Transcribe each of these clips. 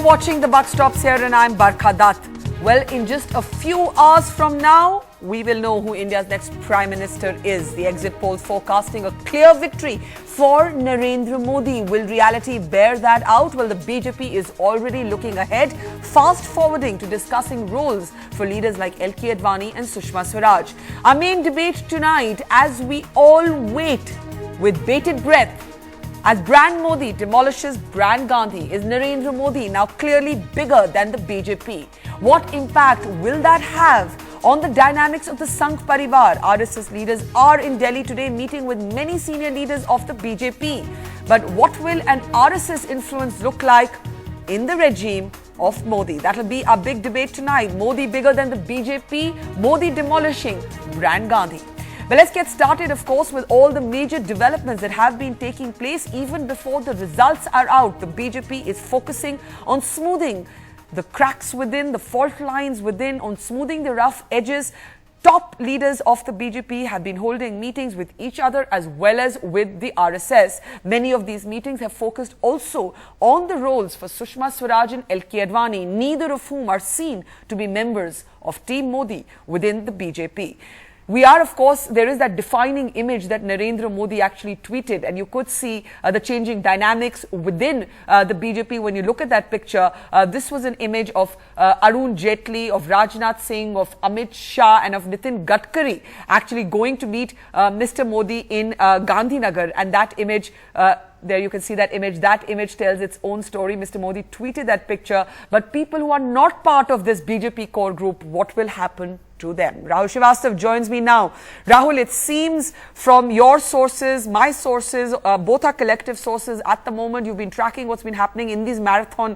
watching The Buck Stops Here and I'm Barkha Dutt. Well, in just a few hours from now, we will know who India's next Prime Minister is. The exit polls forecasting a clear victory for Narendra Modi. Will reality bear that out? Well, the BJP is already looking ahead, fast forwarding to discussing roles for leaders like Advani and Sushma Swaraj. Our main debate tonight, as we all wait with bated breath, as brand Modi demolishes brand Gandhi, is Narendra Modi now clearly bigger than the BJP? What impact will that have on the dynamics of the Sangh Parivar? RSS leaders are in Delhi today meeting with many senior leaders of the BJP. But what will an RSS influence look like in the regime of Modi? That'll be our big debate tonight. Modi bigger than the BJP, Modi demolishing brand Gandhi. But let's get started, of course, with all the major developments that have been taking place even before the results are out. The BJP is focusing on smoothing the cracks within, the fault lines within, on smoothing the rough edges. Top leaders of the BJP have been holding meetings with each other as well as with the RSS. Many of these meetings have focused also on the roles for Sushma Swaraj and Advani, neither of whom are seen to be members of Team Modi within the BJP. We are, of course, there is that defining image that Narendra Modi actually tweeted, and you could see the changing dynamics within the BJP when you look at that picture. This was an image of Arun Jaitley, of Rajnath Singh, of Amit Shah and of Nitin Gadkari actually going to meet Mr. Modi in Gandhinagar, and that image there you can see that image. That image tells its own story. Mr. Modi tweeted that picture. But people who are not part of this BJP core group, what will happen to them? Rahul Srivastav joins me now. Rahul, it seems from your sources, my sources, both are collective sources at the moment. You've been tracking what's been happening in these marathon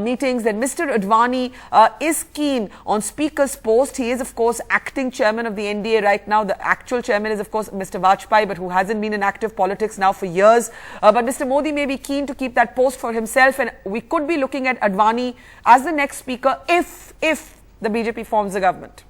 meetings, that Mr. Advani is keen on Speaker's post. He is, of course, acting chairman of the NDA right now. The actual chairman is, of course, Mr. Vajpayee, but who hasn't been in active politics now for years. But Mr. Modi may be keen to keep that post for himself, and we could be looking at Advani as the next speaker if the BJP forms the government.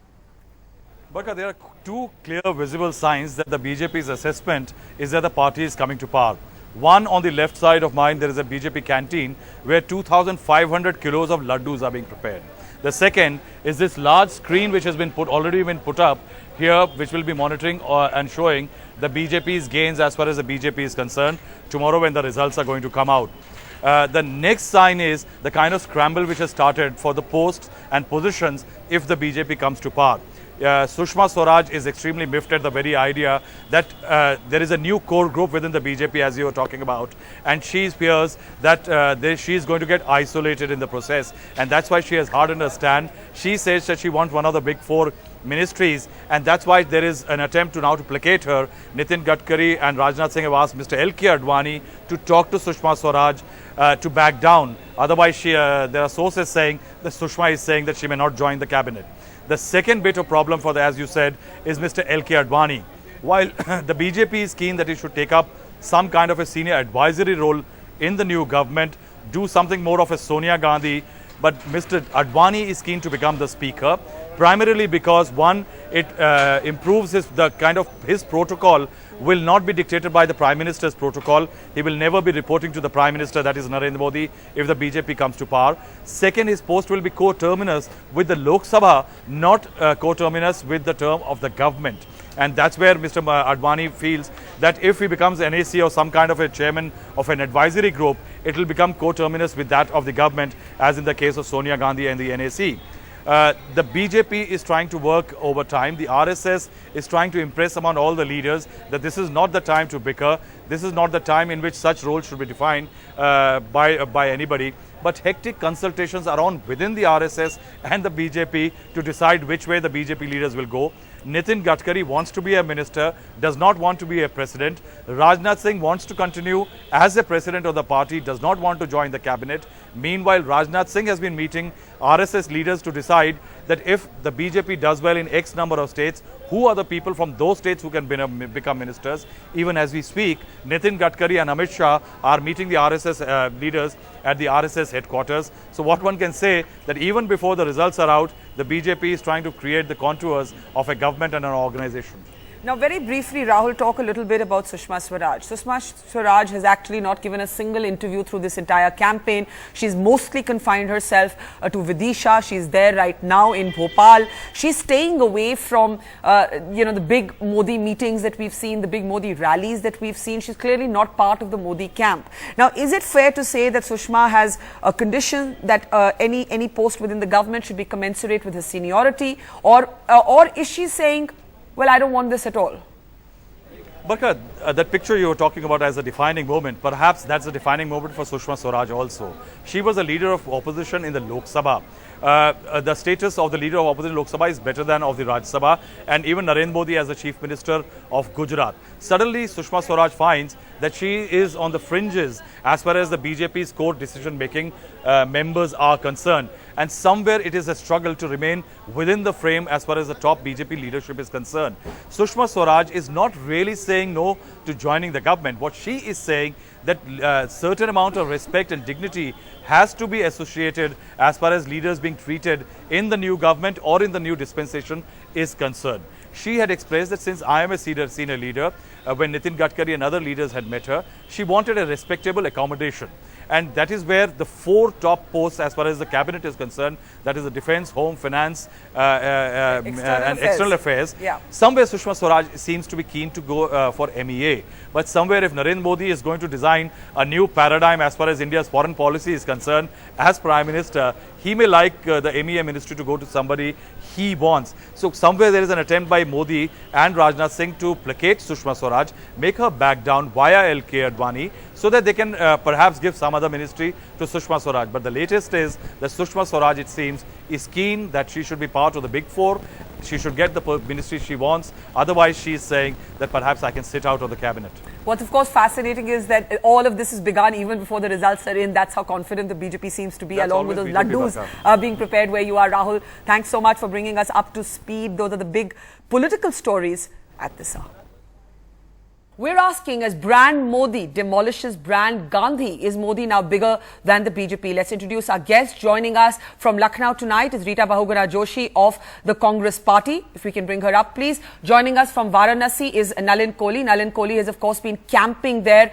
But there are two clear visible signs that the BJP's assessment is that the party is coming to power. One, on the left side of mine, there is a BJP canteen where 2,500 kilos of laddus are being prepared. The second is this large screen which has been already been put up here, which will be monitoring and showing the BJP's gains as far as the BJP is concerned tomorrow when the results are going to come out. The next sign is the kind of scramble which has started for the posts and positions if the BJP comes to power. Sushma Swaraj is extremely miffed at the very idea that there is a new core group within the BJP, as you were talking about, and she fears that she is going to get isolated in the process, and that's why she has hardened her stand. She says that she wants one of the big four ministries, and that's why there is an attempt to now to placate her. Nitin Gadkari and Rajnath Singh have asked Mr. Advani to talk to Sushma Swaraj to back down. Otherwise, there are sources saying that Sushma is saying that she may not join the cabinet. The second bit of problem for as you said, is Mr. Advani. While the BJP is keen that he should take up some kind of a senior advisory role in the new government, do something more of a Sonia Gandhi, but Mr. Advani is keen to become the speaker, primarily because one, it improves his protocol will not be dictated by the Prime Minister's protocol. He will never be reporting to the Prime Minister, that is Narendra Modi, if the BJP comes to power. Second, his post will be co-terminus with the Lok Sabha, not co-terminus with the term of the government. And that's where Mr. Advani feels that if he becomes NAC or some kind of a chairman of an advisory group, it will become co-terminus with that of the government, as in the case of Sonia Gandhi and the NAC. The BJP is trying to work over time. The RSS is trying to impress upon all the leaders that this is not the time to bicker. This is not the time in which such roles should be defined by anybody. But hectic consultations are on within the RSS and the BJP to decide which way the BJP leaders will go. Nitin Gadkari wants to be a minister, does not want to be a president. Rajnath Singh wants to continue as a president of the party, does not want to join the cabinet. Meanwhile, Rajnath Singh has been meeting RSS leaders to decide that if the BJP does well in X number of states, who are the people from those states who can become ministers. Even as we speak, Nitin Gadkari and Amit Shah are meeting the RSS leaders at the RSS headquarters. So what one can say that even before the results are out, the BJP is trying to create the contours of a government and an organization. Now, very briefly, Rahul, talk a little bit about Sushma Swaraj. Sushma Swaraj has actually not given a single interview through this entire campaign. She's mostly confined herself to Vidisha. She's there right now in Bhopal. She's staying away from, the big Modi meetings that we've seen, the big Modi rallies that we've seen. She's clearly not part of the Modi camp. Now, is it fair to say that Sushma has a condition that any post within the government should be commensurate with his seniority, or is she saying, well, I don't want this at all? Barkha, that picture you were talking about as a defining moment, perhaps that's a defining moment for Sushma Swaraj also. She was a leader of opposition in the Lok Sabha. The status of the leader of opposition Lok Sabha is better than of the Raj Sabha, and even Narendra Modi as the chief minister of Gujarat. Suddenly, Sushma Swaraj finds that she is on the fringes as far as the BJP's core decision-making members are concerned. And somewhere it is a struggle to remain within the frame as far as the top BJP leadership is concerned. Sushma Swaraj is not really saying no to joining the government. What she is saying that certain amount of respect and dignity has to be associated as far as leaders being treated in the new government or in the new dispensation is concerned. She had expressed that since I am a senior leader, when Nitin Gadkari and other leaders had met her, she wanted a respectable accommodation. And that is where the 4 top posts as far as the cabinet is concerned, that is the defense, home, finance and external affairs. Yeah. Somewhere Sushma Swaraj seems to be keen to go for MEA. But somewhere if Narendra Modi is going to design a new paradigm as far as India's foreign policy is concerned, as Prime Minister, he may like the MEA ministry to go to somebody he wants. So somewhere there is an attempt by Modi and Rajnath Singh to placate Sushma Swaraj, make her back down via LK Advani, so that they can perhaps give some other ministry to Sushma Swaraj. But the latest is that Sushma Swaraj, it seems, is keen that she should be part of the big 4. She should get the ministry she wants. Otherwise, she is saying that perhaps I can sit out of the cabinet. What's of course fascinating is that all of this has begun even before the results are in. That's how confident the BJP seems to be, That's along with those BJP laddus being prepared where you are, Rahul. Thanks so much for bringing us up to speed. Those are the big political stories at this hour. We're asking, as brand Modi demolishes brand Gandhi, is Modi now bigger than the BJP? Let's introduce our guest. Joining us from Lucknow tonight is Rita Bahuguna Joshi of the Congress Party. If we can bring her up, please. Joining us from Varanasi is Nalin Kohli. Nalin Kohli has, of course, been camping there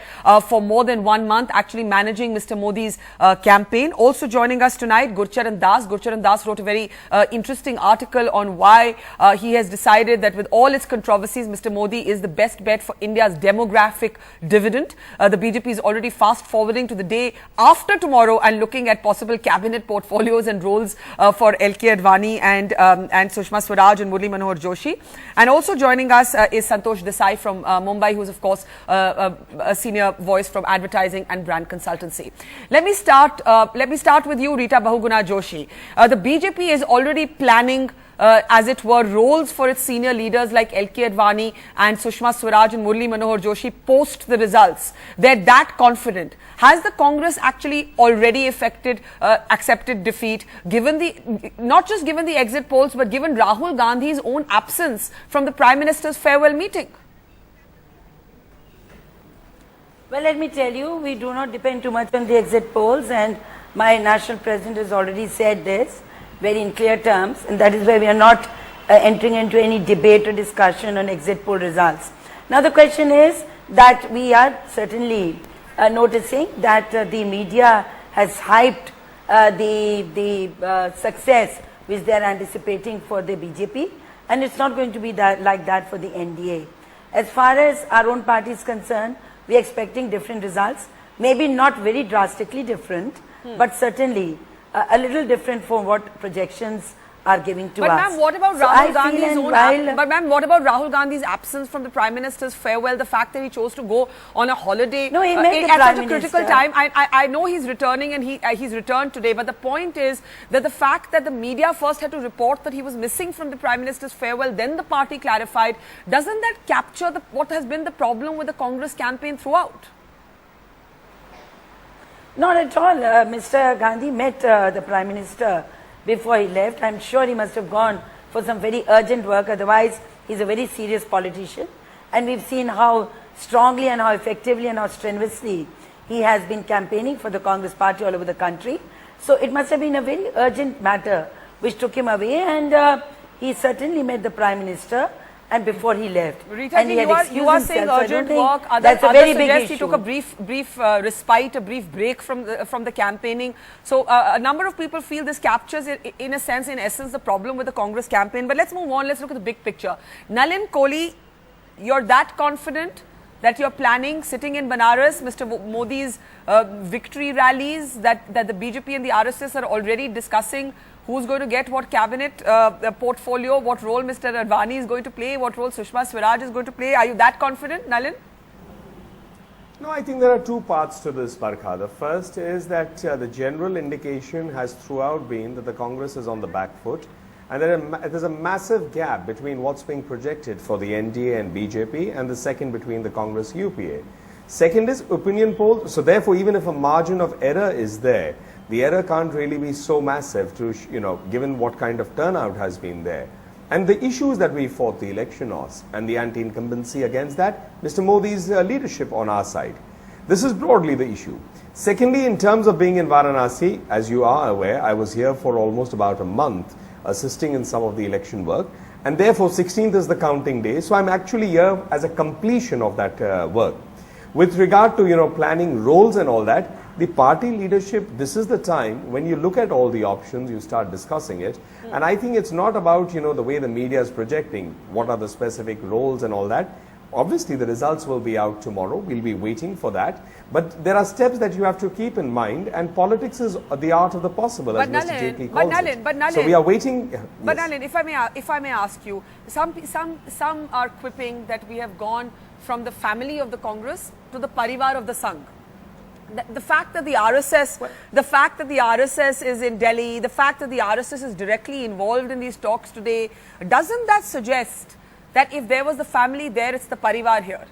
for more than 1 month, actually managing Mr. Modi's campaign. Also joining us tonight, Gurcharan Das. Gurcharan Das wrote a very interesting article on why he has decided that with all its controversies, Mr. Modi is the best bet for India's demographic dividend. The BJP is already fast forwarding to the day after tomorrow and looking at possible cabinet portfolios and roles for LK Advani and Sushma Swaraj and Murli Manohar Joshi. And also joining us is Santosh Desai from Mumbai, who is of course a senior voice from advertising and brand consultancy. Let me start with you, Rita Bahuguna Joshi. The BJP is already planning as it were, roles for its senior leaders like LK Advani and Sushma Swaraj and Murli Manohar Joshi post the results. They're that confident. Has the Congress actually already accepted defeat, not just given the exit polls, but given Rahul Gandhi's own absence from the Prime Minister's farewell meeting? Well, let me tell you, we do not depend too much on the exit polls, and my national president has already said this very in clear terms, and that is why we are not entering into any debate or discussion on exit poll results. Now the question is that we are certainly noticing that the media has hyped the success which they are anticipating for the BJP, and it's not going to be like that for the NDA. As far as our own party is concerned, we are expecting different results, maybe not very drastically different, but certainly a little different from what projections are giving to us. But ma'am, what about Rahul Gandhi's But ma'am, what about Rahul Gandhi's absence from the Prime Minister's farewell? The fact that he chose to go on a holiday no, he met the at Prime such a Minister. critical time. I know he's returning and he's returned today. But the point is that the fact that the media first had to report that he was missing from the Prime Minister's farewell, then the party clarified. Doesn't that capture what has been the problem with the Congress campaign throughout? Not at all. Mr. Gandhi met the Prime Minister before he left. I'm sure he must have gone for some very urgent work. Otherwise, he's a very serious politician. And we've seen how strongly and how effectively and how strenuously he has been campaigning for the Congress party all over the country. So it must have been a very urgent matter which took him away. And he certainly met the Prime Minister. and before he left. Rita, and he had excused you are saying himself, so I don't urgent think work. That's a Others very big suggest issue. he took a brief respite, a brief break from the campaigning. So a number of people feel this captures, in a sense, in essence, the problem with the Congress campaign. But let's move on. Let's look at the big picture. Nalin Kohli, you're that confident that you're planning, sitting in Banaras, Mr. Modi's victory rallies, that the BJP and the RSS are already discussing who's going to get what cabinet portfolio, what role Mr. Advani is going to play, what role Sushma Swaraj is going to play. Are you that confident, Nalin? No, I think there are two parts to this, Barkha. The first is that the general indication has throughout been that the Congress is on the back foot, and there's a massive gap between what's being projected for the NDA and BJP, and the second between the Congress UPA. Second is opinion poll. So therefore, even if a margin of error is there, the error can't really be so massive to, given what kind of turnout has been there. And the issues that we fought the election on, and the anti-incumbency against that, Mr. Modi's leadership on our side. This is broadly the issue. Secondly, in terms of being in Varanasi, as you are aware, I was here for almost about a month, assisting in some of the election work, and therefore 16th is the counting day. So I'm actually here as a completion of that work. With regard to, planning roles and all that, the party leadership, this is the time when you look at all the options, you start discussing it. And I think it's not about, the way the media is projecting, what are the specific roles and all that. Obviously, the results will be out tomorrow. We'll be waiting for that. But there are steps that you have to keep in mind, and politics is the art of the possible, as Mr. Jaitley calls it. So we are waiting. But Yes. Nalin, if I may ask you, some are quipping that we have gone from the family of the Congress to the parivar of the Sangh. The fact that the RSS is in Delhi, the fact that the RSS is directly involved in these talks today, doesn't that suggest that if there was the family there, it's the parivar here?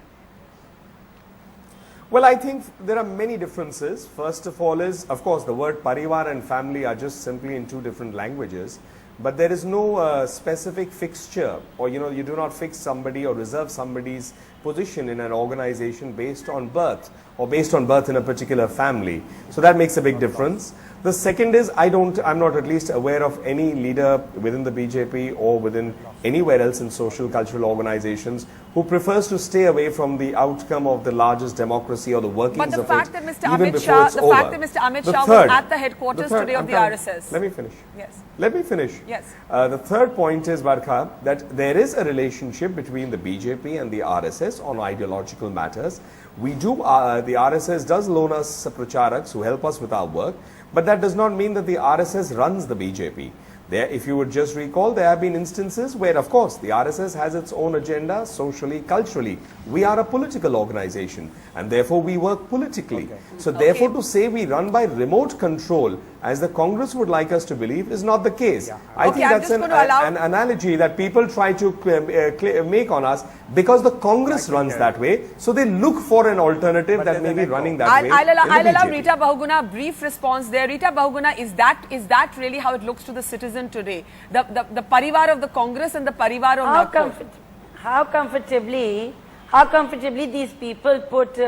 Well, I think there are many differences. First of all is, of course, the word parivar and family are just simply in two different languages. But there is no specific fixture, or you do not fix somebody or reserve somebody's position in an organization based on birth, or based on birth in a particular family. So that makes a big difference. The second is, I'm not at least aware of any leader within the BJP or within anywhere else in social cultural organizations who prefers to stay away from the outcome of the largest democracy or the workings But the of fact it, that Mr. even Amit before Shah, it's the over. fact that Mr. Amit The Shah third- was at the headquarters today of the RSS. Let me finish. Yes. Let me finish. Yes. The third point is, Barkha, that there is a relationship between the BJP and the RSS on ideological matters. We do, the RSS does loan us pracharaks who help us with our work, but that does not mean that the RSS runs the BJP. There, if you would just recall, there have been instances where, of course, the RSS has its own agenda socially, culturally. We are a political organization, and therefore we work politically. So therefore, to say we run by remote control, as the Congress would like us to believe, is not the case. I think that's an analogy that people try to make on us, because the Congress runs that way. So they look for an alternative that may be running that way. I'll allow Rita Bahuguna a brief response there. Rita Bahuguna, is that really how it looks to the citizen today? The parivar of the Congress and the parivar of Nagpur. How comfortably these people put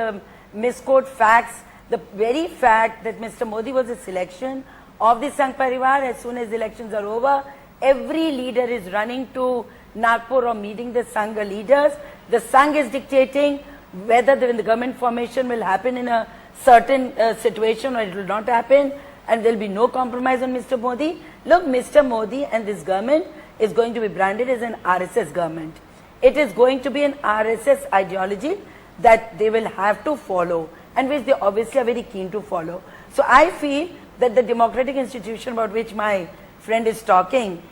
misquote facts. The very fact that Mr. Modi was a selection of the Sangh Parivar, as soon as elections are over, every leader is running to Nagpur or meeting the Sangh leaders. The Sangh is dictating whether the government formation will happen in a certain situation or it will not happen, and there will be no compromise on Mr. Modi. Look, Mr. Modi and this government is going to be branded as an RSS government. It is going to be an RSS ideology that they will have to follow, and which they obviously are very keen to follow. So I feel that the democratic institution about which my friend is talking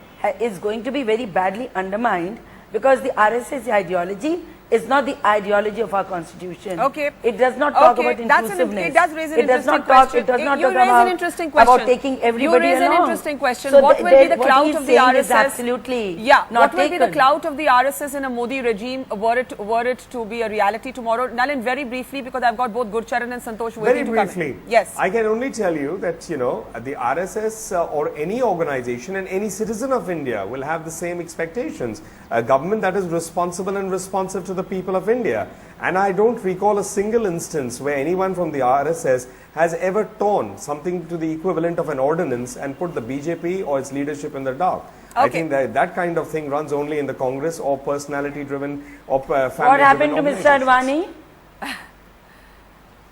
is going to be very badly undermined, because the RSS ideology is not the ideology of our constitution. Okay. It does not talk about inclusiveness. It does raise an interesting question. It does not You talk raise an interesting question. about taking everybody You raise along. an interesting question. So what will be the clout of the RSS? Is absolutely not what will be the taken. clout of the RSS in a Modi regime were it to be a reality tomorrow? Nalin, very briefly, because I've got both Gurcharan and Santosh waiting to come in. Very briefly. Yes. I can only tell you that, the RSS or any organization and any citizen of India will have the same expectations. A government that is responsible and responsive to of the people of India. And I don't recall a single instance where anyone from the RSS has ever torn something to the equivalent of an ordinance and put the BJP or its leadership in the dark. I think that kind of thing runs only in the Congress or personality-driven or family-driven. What happened to Mr. Advani?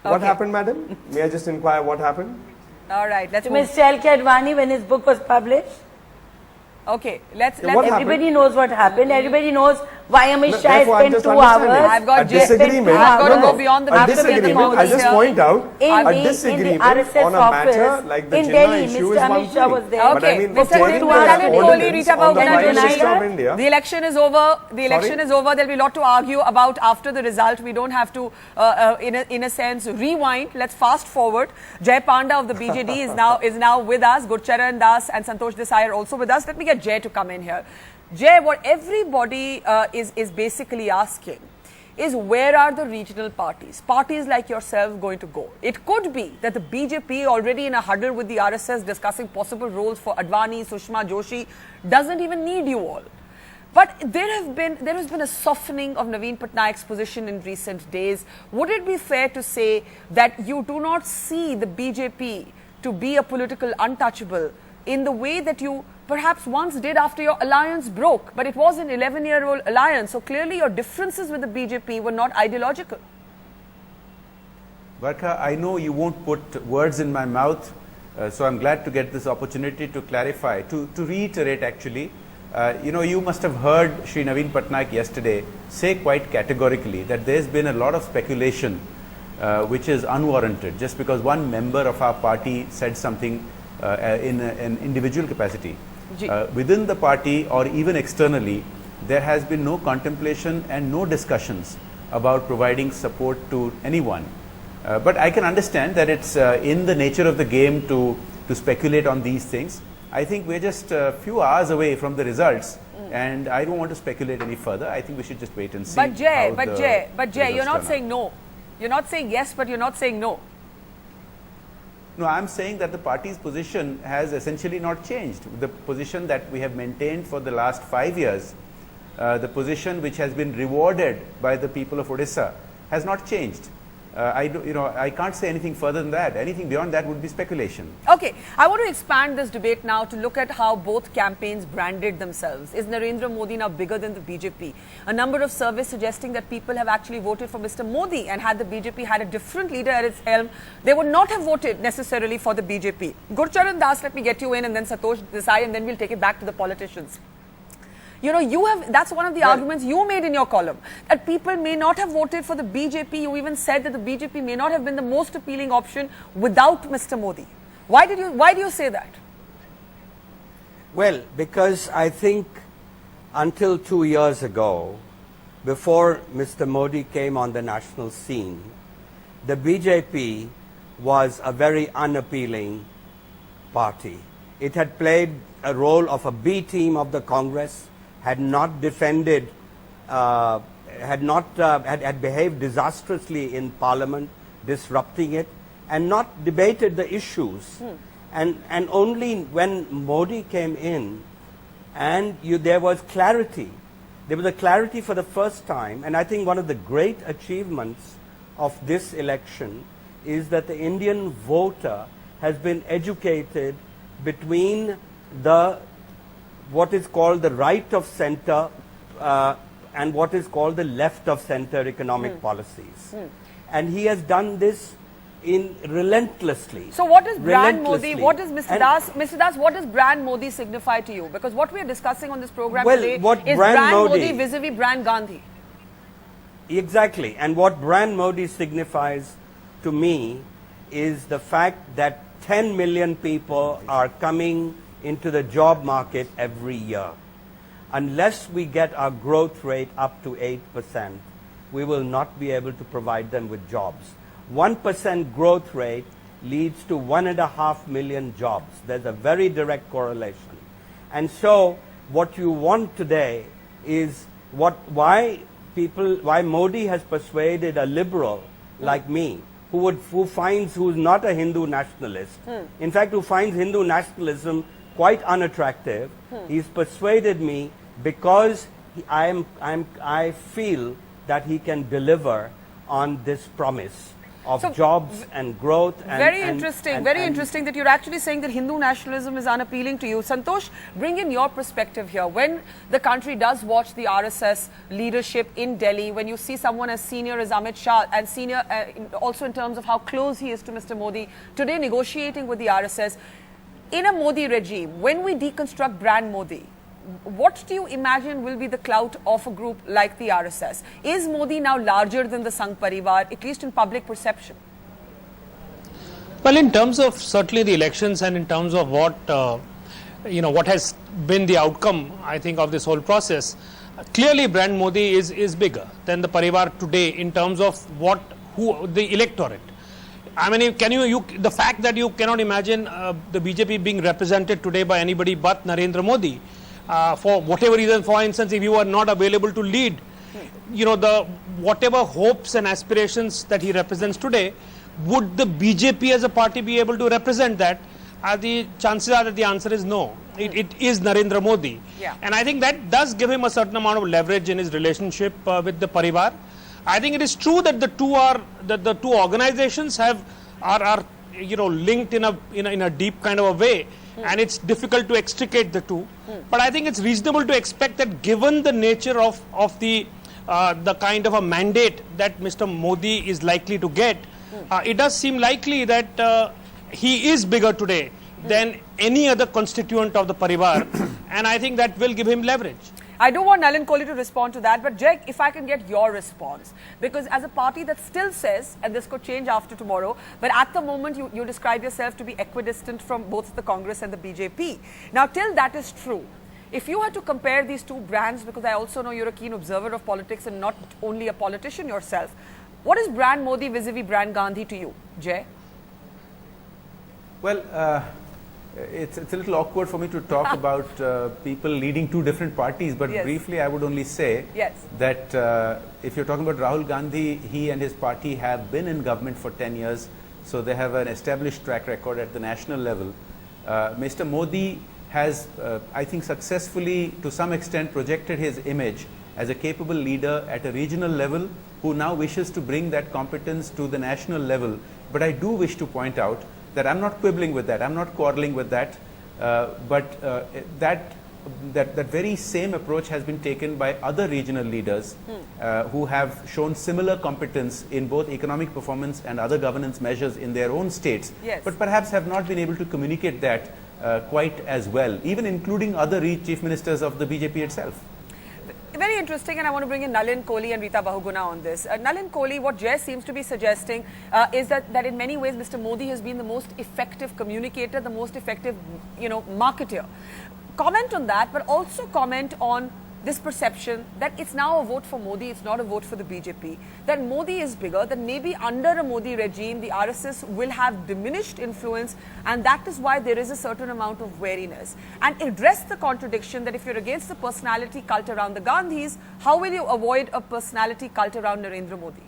What happened, madam? May I just inquire what happened? All right, let's To move. Mr. L.K. Advani when his book was published? Okay, let's what Everybody knows what happened. Everybody knows why Amit Shah Therefore, I'm spent just 2 understanding. hours. I've got A disagreement. I've got to No. go beyond the A after the disagreement, I just here. point out, In a the disagreement RSS on a office matter like the in Jinnah Delhi, issue Mr. is one Amit Shah thing. was there. But I mean, Mr. tearing the Lalit Kohli, ordinance Rita on the Bhavna, Prime good night. Minister of India. The election is over. The election is over. There'll be a lot to argue about after the result. We don't have to, in a sense, rewind. Let's fast forward. Jay Panda of the BJD is now with us. Gurcharan Das and Santosh Desai are also with us. Let me get Jay to come in here. Jay, what everybody is basically asking is where are the regional parties like yourself going to go? It could be that the BJP already in a huddle with the RSS discussing possible roles for Advani, Sushma, Joshi doesn't even need you all. But there has been a softening of Naveen Patnaik's position in recent days. Would it be fair to say that you do not see the BJP to be a political untouchable in the way that you perhaps once did after your alliance broke, but it was an 11-year-old alliance, so clearly your differences with the BJP were not ideological. Barkha, I know you won't put words in my mouth, so I'm glad to get this opportunity to clarify, to reiterate actually. You must have heard Shri Naveen Patnaik yesterday say quite categorically that there's been a lot of speculation which is unwarranted just because one member of our party said something in an individual capacity. Within the party or even externally, there has been no contemplation and no discussions about providing support to anyone. But I can understand that it's in the nature of the game to speculate on these things. I think we're just a few hours away from the results, and I don't want to speculate any further. I think we should just wait and see. But Jay, results you're not turn saying out. no. You're not saying yes, but you're not saying no. No, I'm saying that the party's position has essentially not changed. The position that we have maintained for the last 5 years, the position which has been rewarded by the people of Odisha, has not changed. I can't say anything further than that. Anything beyond that would be speculation. Okay, I want to expand this debate now to look at how both campaigns branded themselves. Is Narendra Modi now bigger than the BJP? A number of surveys suggesting that people have actually voted for Mr. Modi, and had the BJP had a different leader at its helm, they would not have voted necessarily for the BJP. Gurcharan Das, let me get you in, and then Santosh Desai, and then we'll take it back to the politicians. That's one of the arguments you made in your column, that people may not have voted for the BJP. You even said that the BJP may not have been the most appealing option without Mr. Modi. Why do you say that? Well, because I think until 2 years ago, before Mr. Modi came on the national scene, the BJP was a very unappealing party. It had played a role of a B team of the Congress, had not defended, had behaved disastrously in Parliament, disrupting it, and not debated the issues. And only when Modi came in, and there was clarity. There was a clarity for the first time, and I think one of the great achievements of this election is that the Indian voter has been educated between what is called the right of center and what is called the left of center economic policies. And he has done this relentlessly. So what is brand Modi? What is Mr. Das, what does brand Modi signify to you? Because what we are discussing on this program Well, today what is brand brand Modi Modi- vis-a-vis brand Gandhi. Exactly. And what brand Modi signifies to me is the fact that 10 million people are coming into the job market every year. Unless we get our growth rate up to 8%, we will not be able to provide them with jobs. 1% growth rate leads to 1.5 million jobs. There's a very direct correlation. And so what you want today is why Modi has persuaded a liberal like me, who's not a Hindu nationalist, in fact who finds Hindu nationalism quite unattractive. He's persuaded me because I feel that he can deliver on this promise of So, jobs and growth. And, very and- interesting, and- very and- interesting that you're actually saying that Hindu nationalism is unappealing to you. Santosh, bring in your perspective here. When the country does watch the RSS leadership in Delhi, when you see someone as senior as Amit Shah and senior also in terms of how close he is to Mr. Modi, today negotiating with the RSS, in a Modi regime, when we deconstruct brand Modi, what do you imagine will be the clout of a group like the RSS? Is Modi now larger than the Sangh Parivar, at least in public perception? Well, in terms of certainly the elections and in terms of what, what has been the outcome, I think, of this whole process, clearly brand Modi is bigger than the Parivar today in terms of who the electorate. I mean, the fact that you cannot imagine the BJP being represented today by anybody but Narendra Modi, for whatever reason, for instance, if you are not available to lead, whatever hopes and aspirations that he represents today, would the BJP as a party be able to represent that? The chances are that the answer is no. It is Narendra Modi. Yeah. And I think that does give him a certain amount of leverage in his relationship with the Parivar. I think it is true that the two organizations are linked in a deep kind of a way, and it's difficult to extricate the two. But I think it's reasonable to expect that, given the nature of the kind of a mandate that Mr. Modi is likely to get, it does seem likely that he is bigger today than any other constituent of the Parivar, and I think that will give him leverage. I do want Nalin Kohli to respond to that, but Jay, if I can get your response, because as a party that still says, and this could change after tomorrow, but at the moment you describe yourself to be equidistant from both the Congress and the BJP. Now, till that is true, if you had to compare these two brands, because I also know you're a keen observer of politics and not only a politician yourself, what is brand Modi vis-a-vis brand Gandhi to you, Jay? Well, it's a little awkward for me to talk about people leading two different parties, but Yes. briefly I would only say Yes. that if you're talking about Rahul Gandhi, he and his party have been in government for 10 years, so they have an established track record at the national level. Mr. Modi has, I think, successfully to some extent projected his image as a capable leader at a regional level who now wishes to bring that competence to the national level. But I do wish to point out that I'm not quibbling with that, I'm not quarreling with that, but that very same approach has been taken by other regional leaders who have shown similar competence in both economic performance and other governance measures in their own states, Yes. but perhaps have not been able to communicate that quite as well, even including other chief ministers of the BJP itself. Very interesting, and I want to bring in Nalin Kohli and Rita Bahuguna on this. Nalin Kohli, what Jay seems to be suggesting is that in many ways Mr. Modi has been the most effective communicator, the most effective, marketer. Comment on that, but also comment on this perception that it's now a vote for Modi, it's not a vote for the BJP, that Modi is bigger, that maybe under a Modi regime, the RSS will have diminished influence, and that is why there is a certain amount of wariness. And address the contradiction that if you're against the personality cult around the Gandhis, how will you avoid a personality cult around Narendra Modi?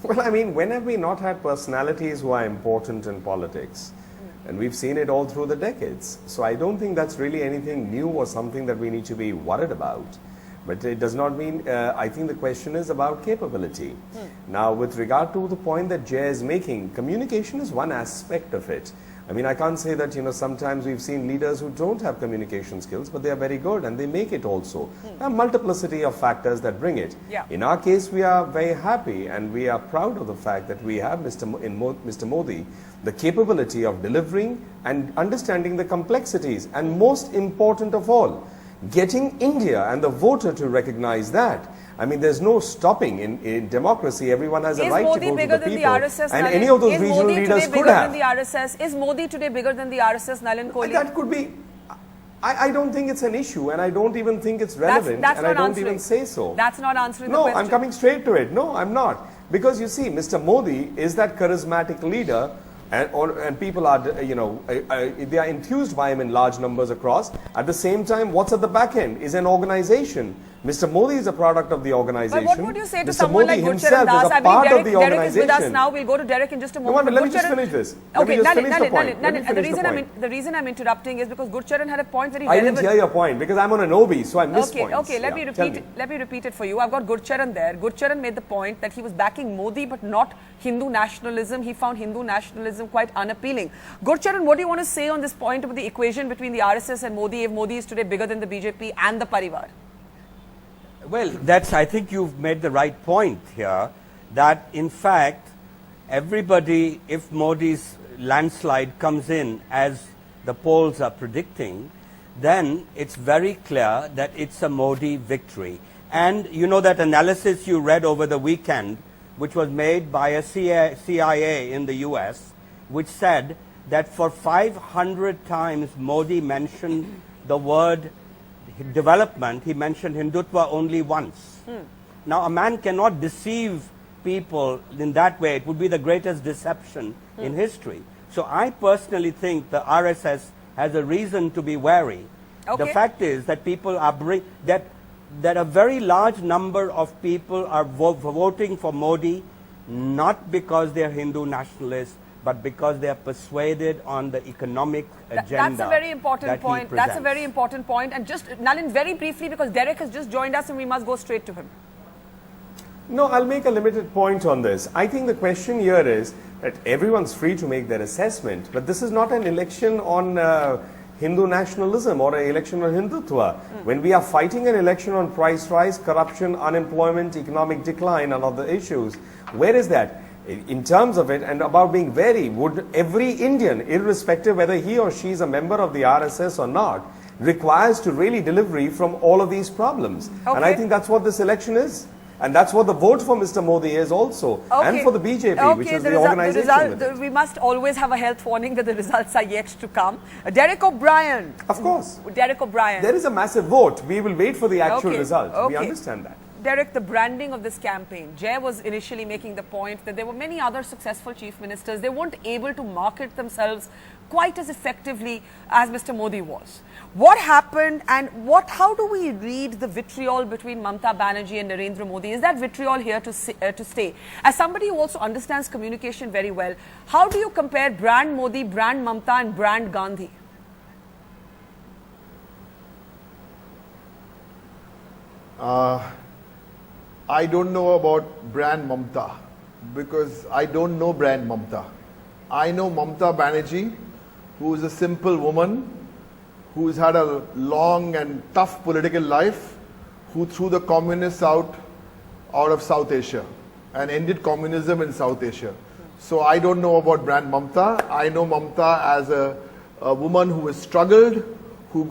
Well, I mean, when have we not had personalities who are important in politics? And we've seen it all through the decades. So I don't think that's really anything new or something that we need to be worried about. But it does not mean, I think the question is about capability. Now, with regard to the point that Jay is making, communication is one aspect of it. I mean, I can't say that, sometimes we've seen leaders who don't have communication skills, but they are very good and they make it also. There are multiplicity of factors that bring it. Yeah. In our case, we are very happy and we are proud of the fact that we have Mr. Modi, the capability of delivering and understanding the complexities, and most important of all, getting India and the voter to recognize that. I mean, there's no stopping in democracy. Everyone has a right to go to the people. And any of those regional leaders could have. Is Modi today bigger than the RSS, Nalin Kohli? That could be. I don't think it's an issue, and I don't even think it's relevant, That's and I not don't answering. even say so. That's not answering the No, question. I'm coming straight to it. No, I'm not. Because you see, Mr. Modi is that charismatic leader, and people are, they are enthused by him in large numbers across. At the same time, what's at the back end is an organization Mr. Modi is a product of the organization. But what would you say to Mr. someone Modi like himself Gurcharan Das? is a I mean, part of Derek, the Derek is organization. with us now. We'll go to Derek in just a moment. Let me Gurcharan- just finish this. Okay, Let me finish the point. the reason I'm interrupting is because Gurcharan had a point very I relevant. didn't hear your point because I'm on an OB, so I missed points. Okay, let Yeah, me tell repeat it. Let me repeat it for you. I've got Gurcharan there. Gurcharan made the point that he was backing Modi but not Hindu nationalism. He found Hindu nationalism quite unappealing. Gurcharan, what do you want to say on this point about the equation between the RSS and Modi, if Modi is today bigger than the BJP and the Parivar? Well, I think you've made the right point here, that in fact, everybody, if Modi's landslide comes in as the polls are predicting, then it's very clear that it's a Modi victory. And you know that analysis you read over the weekend, which was made by a CIA in the US, which said that for 500 times Modi mentioned the word development, he mentioned Hindutva only once. Now, a man cannot deceive people in that way. It would be the greatest deception in history. So I personally think the RSS has a reason to be wary. Okay. The fact is that people are that a very large number of people are voting for Modi not because they are Hindu nationalists, but because they are persuaded on the economic agenda. That's a very important point. That's a very important point. And just, Nalin, very briefly, because Derek has just joined us and we must go straight to him. No, I'll make a limited point on this. I think the question here is that everyone's free to make their assessment, but this is not an election on Hindu nationalism or an election on Hindutva. When we are fighting an election on price rise, corruption, unemployment, economic decline and other issues, where is that? In terms of it and about being wary, would every Indian, irrespective whether he or she is a member of the RSS or not, requires to really delivery from all of these problems? Okay. And I think that's what this election is. And that's what the vote for Mr. Modi is also. And for the BJP, which is the organization. with it. We must always have a health warning that the results are yet to come. Derek O'Brien. Of course. Derek O'Brien. There is a massive vote. We will wait for the actual result. We Okay. understand that. Derek, the branding of this campaign. Jay was initially making the point that there were many other successful chief ministers. They weren't able to market themselves quite as effectively as Mr. Modi was. What happened and how do we read the vitriol between Mamata Banerjee and Narendra Modi? Is that vitriol here to stay? As somebody who also understands communication very well, how do you compare brand Modi, brand Mamata and brand Gandhi? I don't know about brand Mamata because I don't know brand Mamata. I know Mamata Banerjee, who is a simple woman, who's had a long and tough political life, who threw the communists out of South Asia and ended communism in South Asia. So I don't know about brand Mamata. I know Mamata as a woman who has struggled, who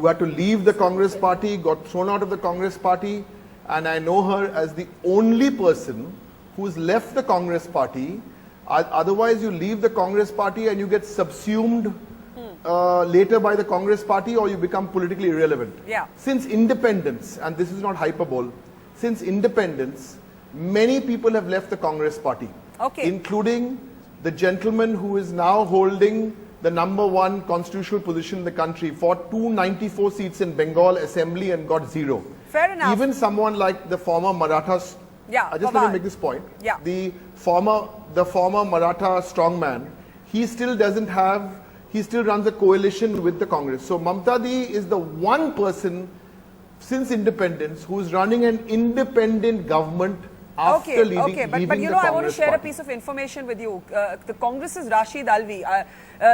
had to leave the Congress party, got thrown out of the Congress party, and I know her as the only person who's left the Congress party. Otherwise, you leave the Congress party and you get subsumed later by the Congress party, or you become politically irrelevant. Yeah. Since independence, and this is not hyperbole, since independence, many people have left the Congress party, including the gentleman who is now holding the #1 constitutional position in the country, for 294 seats in Bengal Assembly and got 0. Fair enough. Even someone like the former Marathas, I just want to make this point. Yeah. The former Maratha strongman, he still runs a coalition with the Congress. So Mamata Di is the one person since independence who's running an independent government after leaving but the I want to Congress share party. a piece of information with you. The Congress's Rashid Alvi,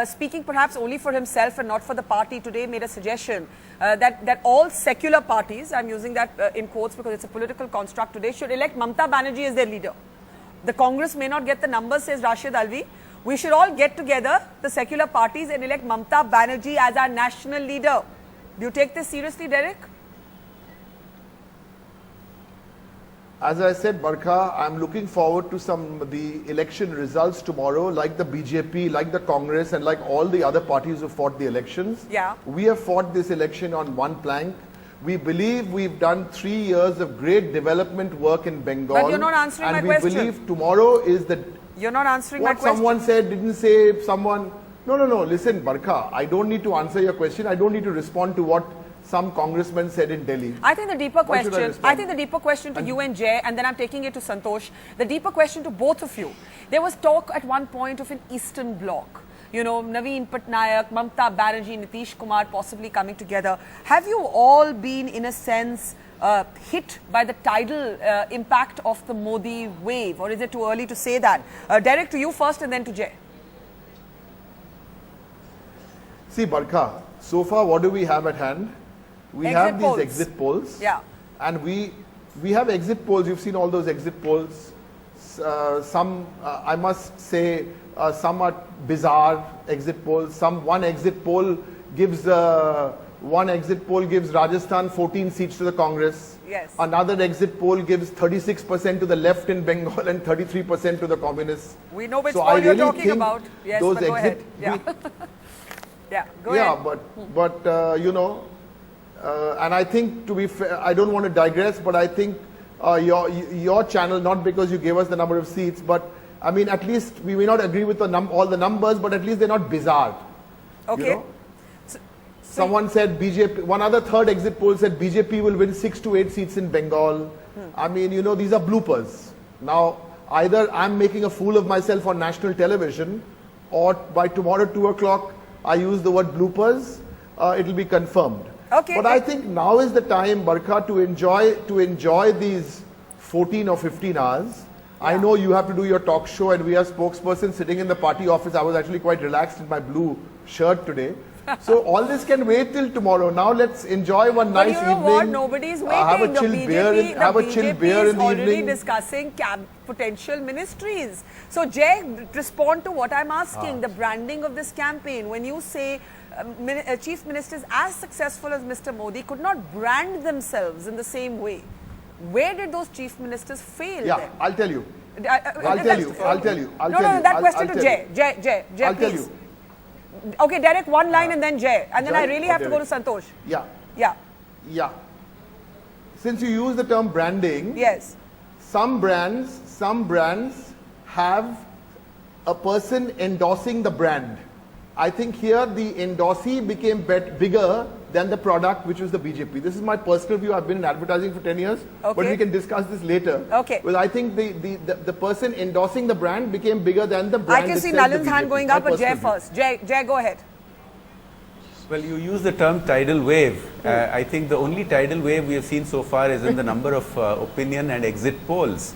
speaking perhaps only for himself and not for the party today, made a suggestion that all secular parties, I'm using that in quotes because it's a political construct today, should elect Mamata Banerjee as their leader. The Congress may not get the numbers, says Rashid Alvi. We should all get together, the secular parties, and elect Mamata Banerjee as our national leader. Do you take this seriously, Derek? As I said, Barkha, I'm looking forward to the election results tomorrow, like the BJP, like the Congress, and like all the other parties who fought the elections. Yeah. We have fought this election on one plank. We believe we've done 3 years of great development work in Bengal. But you're not answering my question. And we believe tomorrow is the... You're not answering my question. What someone said, didn't say, someone... No. Listen, Barkha, I don't need to answer your question. I don't need to respond to what some congressman said in Delhi. I think the deeper Why should I question, respond? I think the deeper question to you and Jay, and then I'm taking it to Santosh, the deeper question to both of you. There was talk at one point of an Eastern Bloc. You know, Naveen Patnaik, Mamta Banerjee, Nitish Kumar possibly coming together. Have you all been, in a sense, hit by the tidal impact of the Modi wave, or is it too early to say that? Derek, to you first and then to Jay. See, Barkha, so far what do we have at hand? We Exit have polls. these exit polls. Yeah. And we have exit polls. You've seen all those exit polls. Some, I must say, some are bizarre exit polls. One exit poll gives Rajasthan 14 seats to the Congress. Yes. Another exit poll gives 36% to the left in Bengal and 33% to the communists. We know which So poll I you're really talking think about. Yes, those but go ahead. exit- Yeah. Yeah, go Yeah, ahead. but you know, and I think, to be fair, I don't want to digress, but I think your channel, not because you gave us the number of seats, but I mean, at least we may not agree with the all the numbers, but at least they're not bizarre. Okay. You know? Someone said BJP, one other third exit poll said BJP will win 6 to 8 seats in Bengal. I mean, you know, these are bloopers. Now, either I'm making a fool of myself on national television, or by tomorrow 2 o'clock, I use the word bloopers, it will be confirmed. Okay. But I think now is the time, Barkha, to enjoy these 14 or 15 hours. I know you have to do your talk show, and we are spokesperson sitting in the party office. I was actually quite relaxed in my blue shirt today. So all this can wait till tomorrow. Now let's enjoy one nice But you know evening. what? Nobody's waiting. Have a chill beer in, have a chill beer in the already evening. discussing potential ministries. So Jay, respond to what I'm asking. The branding of this campaign. When you say chief ministers as successful as Mr. Modi could not brand themselves in the same way, where did those chief ministers fail? Yeah, then? I'll tell you. I'll tell you. No, that question to Jay. Jay, I'll tell please. you. Okay, Derek, one line and then Jay. And then Jay I really or have to go to Derek? Santosh. Yeah. Yeah. Yeah. Since you use the term branding, Yes. some brands have a person endorsing the brand. I think here the endorsee became bigger than the product, which was the BJP. This is my personal view. I've been in advertising for 10 years, but Okay. we can discuss this later. Okay. Well, I think the person endorsing the brand became bigger than the brand. I can see itself, the Nalin's hand BJP. going My up, but Jay personal view. first. Jay, go ahead. Well, you use the term tidal wave. I think the only tidal wave we have seen so far is in the number of opinion and exit polls.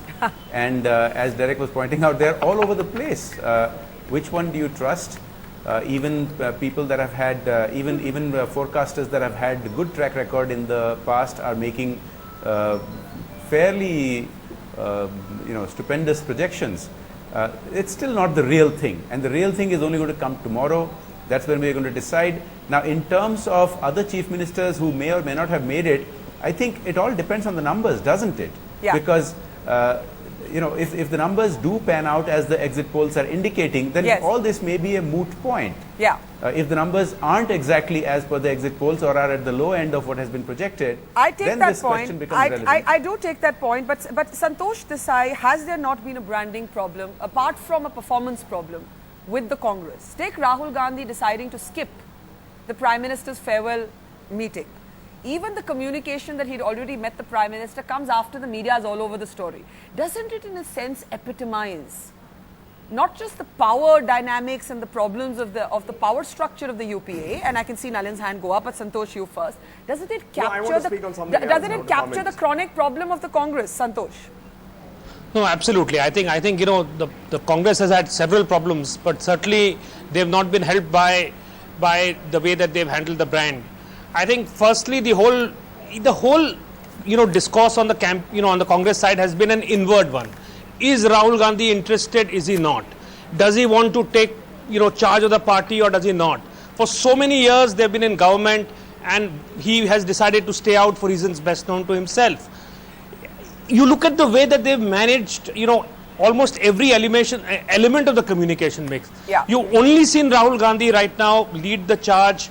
And as Derek was pointing out, they're all over the place. Which one do you trust? Even people that have had, even forecasters that have had good track record in the past are making fairly, stupendous projections. It's still not the real thing, and the real thing is only going to come tomorrow. That's when we're going to decide. Now, in terms of other chief ministers who may or may not have made it, I think it all depends on the numbers, doesn't it? Yeah. Because if the numbers do pan out as the exit polls are indicating, then Yes. all this may be a moot point. Yeah. If the numbers aren't exactly as per the exit polls or are at the low end of what has been projected, I take then that this question point. becomes relevant. I do take that point, but Santosh Desai, has there not been a branding problem apart from a performance problem with the Congress? Take Rahul Gandhi deciding to skip the Prime Minister's farewell meeting. Even the communication that he'd already met the Prime Minister comes after the media is all over the story. Doesn't it in a sense epitomize not just the power dynamics and the problems of the power structure of the UPA, and I can see Nalin's hand go up, but Santosh, you first. Doesn't it No, I want capture to speak on something else, doesn't I it want to capture comment. the chronic problem of the Congress, Santosh? No, absolutely. I think the Congress has had several problems, but certainly they have not been helped by the way that they've handled the brand. I think firstly the whole discourse on the on the Congress side has been an inward one. Is Rahul Gandhi interested? Is he not? Does he want to take charge of the party, or does he not? For so many years they've been in government, and he has decided to stay out for reasons best known to himself. You look at the way that they've managed, almost every element of the communication mix. Yeah. You only seen Rahul Gandhi right now lead the charge.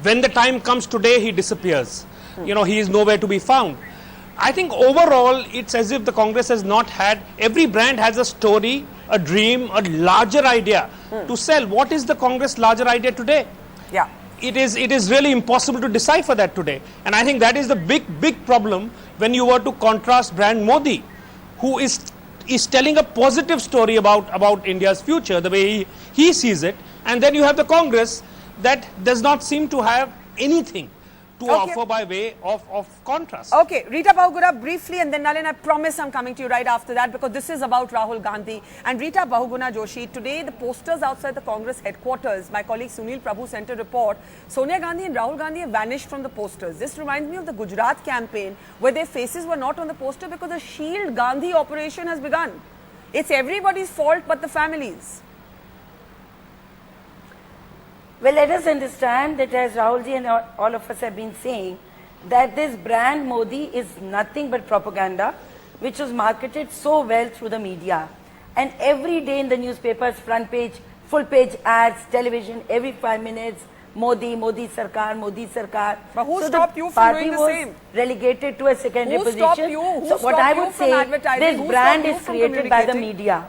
When the time comes today, he disappears. He is nowhere to be found. I think overall, it's as if the Congress has not had, every brand has a story, a dream, a larger idea to sell. What is the Congress larger idea today? Yeah. it is really impossible to decipher that today. And I think that is the big problem when you were to contrast brand Modi, who is telling a positive story about India's future, the way he sees it, and then you have the Congress that does not seem to have anything to offer by way of contrast. Okay, Rita Bahuguna briefly, and then Nalin, I promise I'm coming to you right after that, because this is about Rahul Gandhi. And Rita Bahuguna Joshi, today the posters outside the Congress headquarters, my colleague Sunil Prabhu sent a report, Sonia Gandhi and Rahul Gandhi have vanished from the posters. This reminds me of the Gujarat campaign, where their faces were not on the poster because the Shield Gandhi operation has begun. It's everybody's fault but the families. Well, let us understand that, as Rahulji and all of us have been saying, that this brand Modi is nothing but propaganda, which was marketed so well through the media. And every day in the newspapers, front page, full page ads, television, every 5 minutes, Modi, Modi Sarkar, Modi Sarkar. But who stopped you from doing the same? Party was relegated to a secondary Who position. stopped you? Who So what stopped I you would from say, advertising? this Who brand stopped you is from created by the communicating? media.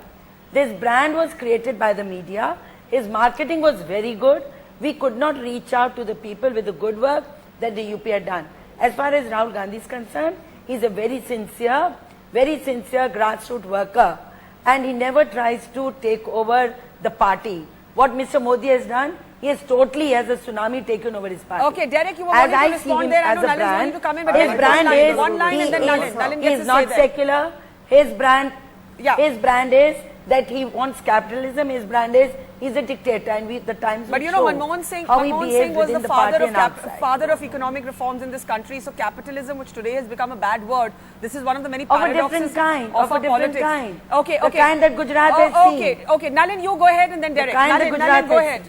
This brand was created by the media. His marketing was very good. We could not reach out to the people with the good work that the UP had done. As far as Rahul Gandhi is concerned, he's a very sincere grassroots worker, and he never tries to take over the party. What Mr. Modi has done, he has totally, as a tsunami, taken over his party. Okay, Derek, you were As wanting to I see respond him there. I as know a Nalin's brand, wanting to come in, but his Derek, brand is, one line and then Nalin he gets is to not say that. secular. His brand, Yeah. his brand is that he wants capitalism. His brand is he's a dictator, and the times. But will you know, show Manmohan Singh how he was behaves the within the father party of and outside. father of economic reforms in this country. So capitalism, which today has become a bad word, this is one of the many Of a paradoxes different kind, of of a our different politics. kind. Okay, The okay. kind that Gujarat has okay, seen. okay. Nalin, you go ahead, and then Derek. kind that Nalin, Gujarat go has ahead.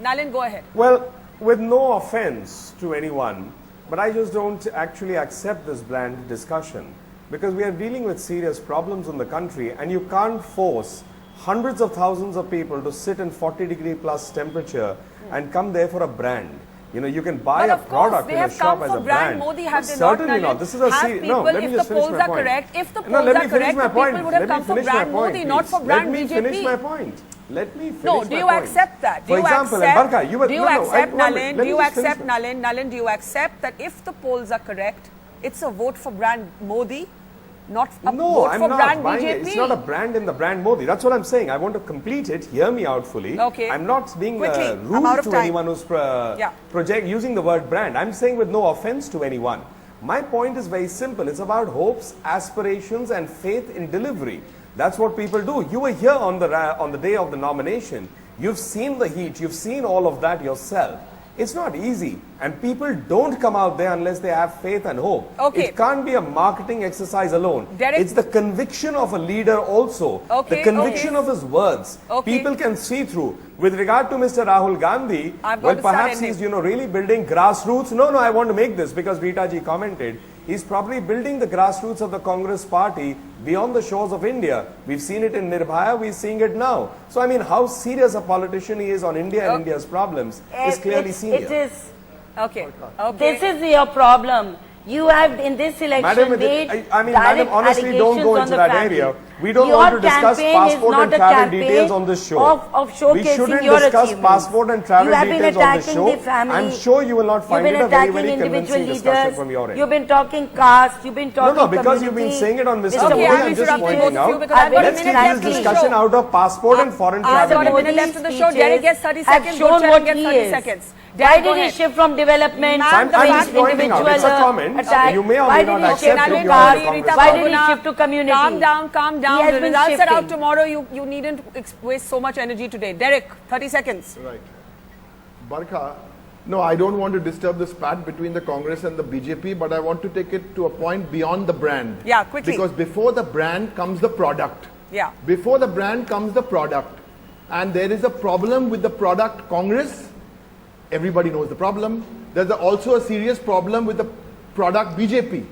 Nalin, go ahead. Well, with no offense to anyone, but I just don't actually accept this brand discussion, because we are dealing with serious problems in the country, and you can't force hundreds of thousands of people to sit in 40-degree plus temperature and come there for a brand. You know, you can buy But a of course, product they in a have shop come as for a brand brand. Modi, have But they not, certainly Nalin? not. This is a Have serious. people, No, let me if just the finish polls my are point. correct, if the No, polls let are me finish correct, my the people point. would have Let me come for finish my brand point, Modi, not please. for brand Let me BJP. finish my point. Let me finish No, my do you point. accept that? Do For you example, accept, and Barkha, you were, do you no, no, accept, one minute. Nalin, Let do you me just finish accept, my- Nalin, do you accept that if the polls are correct, it's a vote for brand Modi, not a No, vote I'm for not brand buying BJP? it. It's not a brand in the brand Modi. That's what I'm saying. I want to complete it. Hear me out fully. Okay. I'm not being Quickly, I'm rude out of to time. anyone who's Yeah. using the word brand. I'm saying with no offense to anyone. My point is very simple. It's about hopes, aspirations, and faith in delivery. That's what people do. You were here on the day of the nomination. You've seen the heat. You've seen all of that yourself. It's not easy, and people don't come out there unless they have faith and hope. Okay. It can't be a marketing exercise alone. Derek- It's the conviction of a leader also. Okay, The conviction okay. of his words. Okay. People can see through. With regard to Mr. Rahul Gandhi, I've got well, to start perhaps ending. he's really building grassroots. No, I want to make this because Rita ji commented. He's probably building the grassroots of the Congress party beyond the shores of India. We've seen it in Nirbhaya, we're seeing it now. So, I mean, how serious a politician he is on India and India's problems is clearly seen It here. is. Okay. This is your problem. You have in this election Madam, made I mean, direct madam, honestly, don't go allegations on into the that family. area. We don't Your want to discuss campaign is passport not and a travel campaign details on this show. Of showcasing We shouldn't your discuss achievements. passport and travel You have been details on this attacking show. the family. I'm sure you will not You've find been it a very, attacking very individual convincing discussion leaders. from your end. You've been talking caste. You've been talking No, because you've been community. saying it on Mr. Mr. Modi. I'm I'm just interrupting pointing both of you out. because I've got a Let's minute keep left this to the discussion show. out of passport and foreign I've travel. got a minute Modi's left to the show. speeches Derek gets 30 have seconds. shown Gulshan what gets he 30 is. seconds. Why Derek, go did he ahead. shift from development Ma'am, to I'm his just pointing out. It's a individual comment. attack? You may or Why may did not he accept shift it. to You are caste? a Congress Rita Why did he Bahuguna, shift to community? Calm down, calm He down. has The been results are out shifting. tomorrow. You needn't waste so much energy today. Derek, 30 seconds. Right. Barkha, no, I don't want to disturb the spat between the Congress and the BJP, but I want to take it to a point beyond the brand. Yeah, quickly. Because before the brand comes the product. Yeah. Before the brand comes the product. And there is a problem with the product Congress. Everybody knows the problem. There's also a serious problem with the product BJP.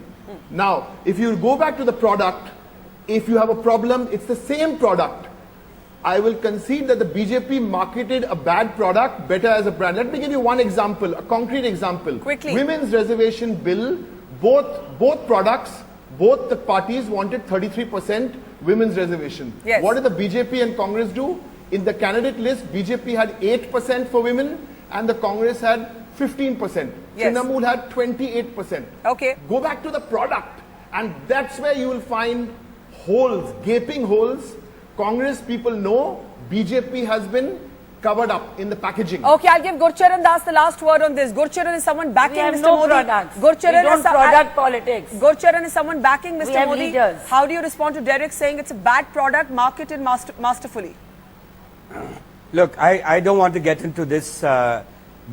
Now, if you go back to the product, if you have a problem, it's the same product. I will concede that the BJP marketed a bad product better as a brand. Let me give you one example, a concrete example. Quickly. Women's reservation bill, both products, both the parties wanted 33% women's reservation. Yes. What did the BJP and Congress do? In the candidate list, BJP had 8% for women and the Congress had 15%. Yes. Trinamool had 28%. Okay. Go back to the product, and that's where you will find holes, gaping holes. Congress people know BJP has been covered up in the packaging. Okay, I'll give Gurcharan Das the last word on this. Gurcharan is someone backing We have Mr. no Modi. products. Gurcharan We don't is product politics. Gurcharan is someone backing Mr. We have Modi. leaders. How do you respond to Derek saying it's a bad product, marketed masterfully? Look, I don't want to get into this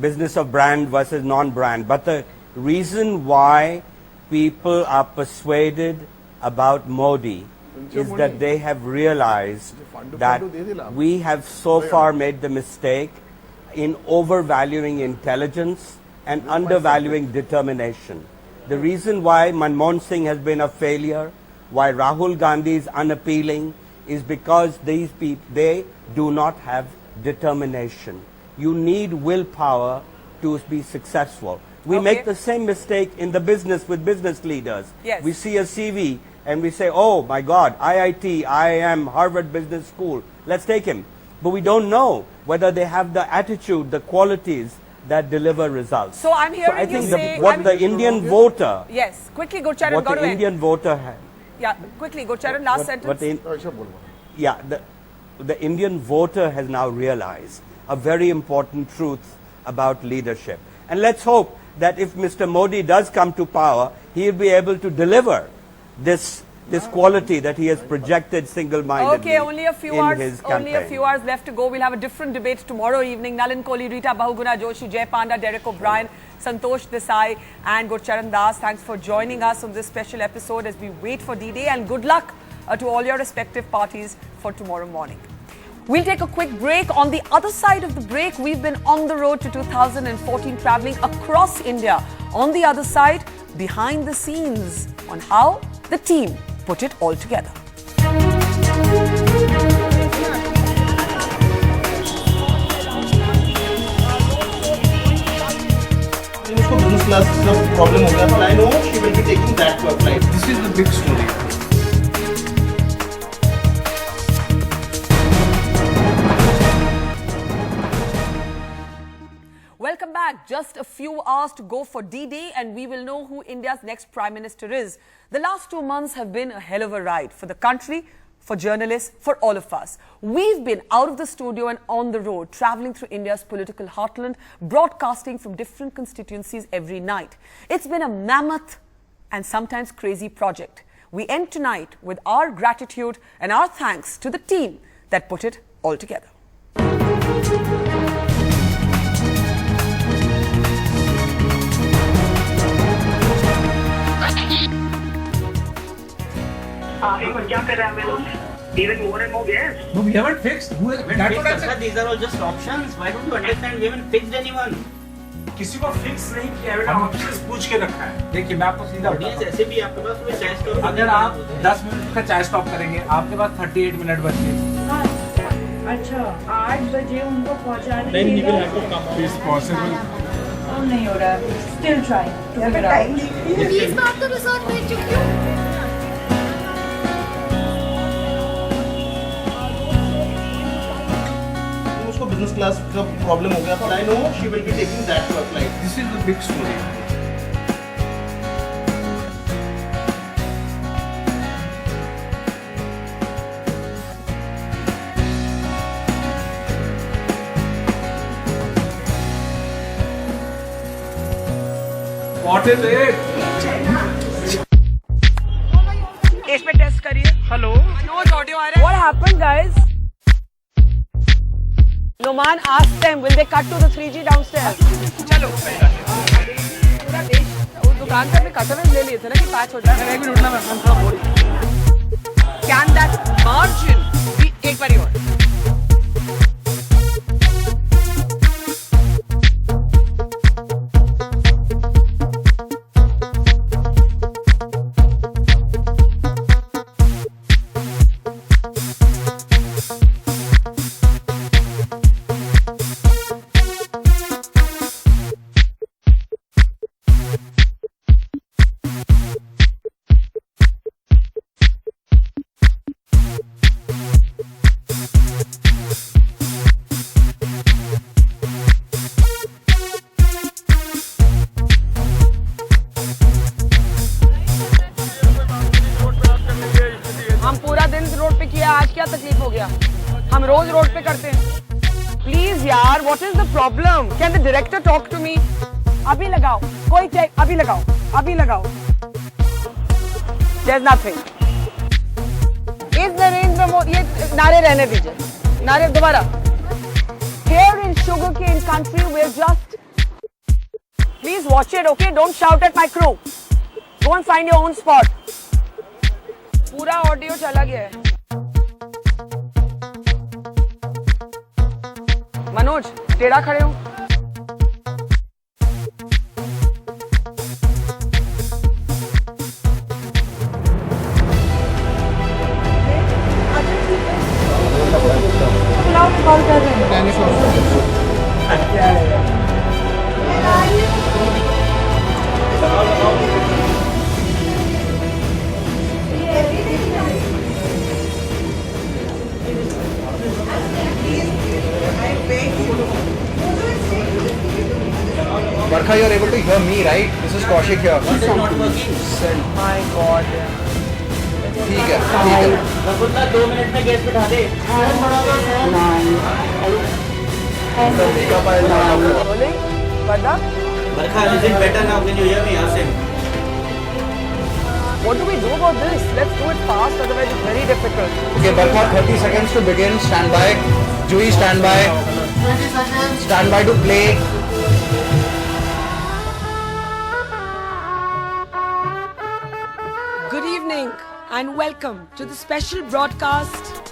business of brand versus non-brand, but the reason why people are persuaded about Modi is that they have realized that we have so far made the mistake in overvaluing intelligence and undervaluing determination. The reason why Manmohan Singh has been a failure, why Rahul Gandhi is unappealing, is because these people, they do not have determination. You need willpower to be successful. We make the same mistake in the business with business leaders. Yes. We see a CV and we say, oh my God, IIT, IIM, Harvard Business School, let's take him. But we don't know whether they have the attitude, the qualities that deliver results. So I'm hearing I think you say... what the Indian voter, Yes, quickly Gurcharan, what go to the end. Indian voter Yeah, quickly Gurcharan, last sentence. the Indian voter has now realized a very important truth about leadership. And let's hope that if Mr. Modi does come to power, he'll be able to deliver this quality that he has projected single-mindedly Okay, only a few in hours. his campaign. Only a few hours left to go. We'll have a different debate tomorrow evening. Nalin Kohli, Rita Bahuguna Joshi, Jay Panda, Derek O'Brien, Santosh Desai, and Gurcharan Das. Thanks for joining us on this special episode as we wait for D-Day, and good luck to all your respective parties for tomorrow morning. We'll take a quick break. On the other side of the break, we've been on the road to 2014, traveling across India. On the other side, behind the scenes on how the team put it all together. उसको business class का problem हो गया, but I know she will be taking that to her flight. This is the big story. Welcome back. Just a few hours to go for D-Day and we will know who India's next Prime Minister is. The last 2 months have been a hell of a ride for the country, for journalists, for all of us. We've been out of the studio and on the road, traveling through India's political heartland, broadcasting from different constituencies every night. It's been a mammoth and sometimes crazy project. We end tonight with our gratitude and our thanks to the team that put it all together. Even more and more gas. No, we haven't fixed. That's what I said. These are all just options. Why don't you understand? We haven't fixed anyone. किसी को fix नहीं किया है, options पूछ के रखा है. देखिए मैं आपको सीधा ऑडियंस ऐसे भी आपके पास कोई चाय स्टॉप. अगर आप 10 मिनट का चाय स्टॉप करेंगे, आपके पास 38 मिनट बचे. अच्छा 8 बजे उनको पहुंचाने के लिए It's possible. नहीं हो रहा. Still trying to figure out. 20 बार तो रिसोर्ट भेज चुकी हूँ. उसको business class का problem हो गया, but I know she will be taking that to her flight. This is the big story. What is it? इसमें टेस्ट करिए. Hello. Manoj audio आ रहा है. What happened, guys? Noman asked them, will they cut to the 3G downstairs? चलो. पूरा देश उस दुकान पे अपने कस्टमर्स ले लिए थे ना कि 5 होता है. एक मिनट ना मैं थोड़ा बोल. Can that margin be एक बारी और? रोज रोड पे करते हैं. Please यार, what is the problem? Can the director talk to me? अभी लगाओ, कोई check, अभी लगाओ, अभी लगाओ. There's nothing. Is Narendra Modi? ये नारे रहने दीजिए. नारे दोबारा. Here in sugarcane country, we're just. Please watch it, okay? Don't shout at my crew. Go and find your own spot. पूरा ऑडियो चला गया है. मनोज, टेढ़ा खड़े हो. कॉल कर रहे Barkha, you're able to hear me, right? This is Kaushik here. My God. ठीक है, ठीक है. रघुल्ला 2 मिनट में गैस बिठा दे. बोले, बड़ा. Barkha, is it better now? Can you hear me? Ask him. What do we do about this? Let's do it fast, otherwise it's very difficult. Okay, Barkha, 30 seconds to begin. Stand by. Juhi, stand by. 20 seconds. Stand by to play. Good evening and welcome to the special broadcast